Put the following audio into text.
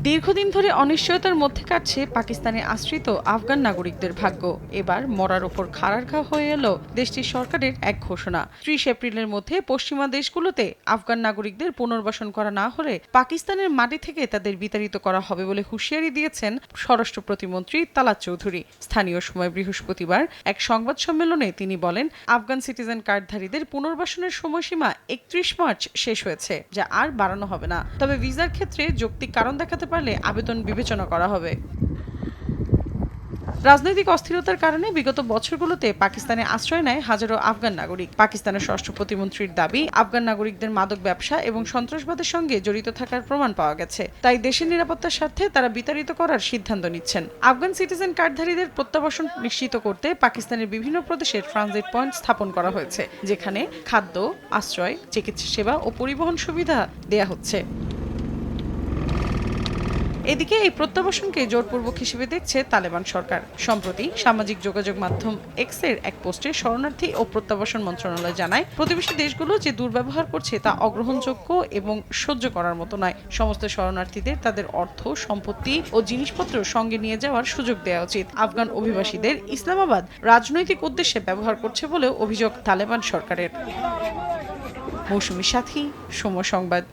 দীর্ঘদিন ধরে অনিশ্চয়তার মধ্যে কাটছে পাকিস্তানে আশ্রিত আফগান নাগরিকদের ভাগ্য। এবার মরার ওপর খাড়ার ঘা হয়ে এলো দেশটির সরকারের এক ঘোষণা। ৩০ এপ্রিলের মধ্যে পশ্চিমা দেশগুলোতে আফগান নাগরিকদের পুনর্বাসন করা না হলে পাকিস্তানের মাটি থেকে তাদের বিতাড়িত করা হবে বলে হুঁশিয়ারি দিয়েছেন স্বরাষ্ট্র প্রতিমন্ত্রী তালাত চৌধুরী। স্থানীয় সময় বৃহস্পতিবার এক সংবাদ সম্মেলনে তিনি বলেন, আফগান সিটিজেন কার্ডধারীদের পুনর্বাসনের সময়সীমা ৩১ মার্চ শেষ হয়েছে, যা আর বাড়ানো হবে না। তবে ভিসার ক্ষেত্রে যৌক্তিক কারণ দেখাতে পারলে আবেদন বিবেচনা করা হবে। রাজনৈতিক অস্থিরতার কারণে বিগত বছরগুলোতে পাকিস্তানে আশ্রয় নেয় হাজারো আফগান নাগরিক। পাকিস্তানের স্বরাষ্ট্র প্রতিমন্ত্রীর দাবি, আফগান নাগরিকদের মাদক ব্যবসা এবং সন্ত্রাসবাদের সঙ্গে জড়িত থাকার প্রমাণ পাওয়া গেছে। তাই দেশের নিরাপত্তার স্বার্থে তারা বিতাড়িত করার সিদ্ধান্ত নিচ্ছেন। আফগান সিটিজেন কার্ডধারীদের প্রত্যাবাসন নিশ্চিত করতে পাকিস্তানের বিভিন্ন প্রদেশে ট্রানজিট পয়েন্ট স্থাপন করা হয়েছে, যেখানে খাদ্য, আশ্রয়, চিকিৎসা সেবা ও পরিবহন সুবিধা দেয়া হচ্ছে। এদিকে এই প্রত্যাবাসনকে জোরপূর্বক হিসেবে দেখছে তালেবান সরকার। সম্প্রতি সামাজিক যোগাযোগ মাধ্যম এক্সের এক পোস্টে শরণার্থী ও প্রত্যাবাসন মন্ত্রণালয় জানায়, প্রতিবেশী দেশগুলো যে দুর্ব্যবহার করছে তা অগ্রহণযোগ্য এবং সহ্য করার মতো নয়। সমস্ত শরণার্থীদের তাদের অর্থ, সম্পত্তি ও জিনিসপত্র সঙ্গে নিয়ে যাওয়ার সুযোগ দেওয়া উচিত। আফগান অভিবাসীদের ইসলামাবাদ রাজনৈতিক উদ্দেশ্যে ব্যবহার করছে বলেও অভিযোগ তালেবান সরকারের। মৌসুমী সাথী, সময় সংবাদ।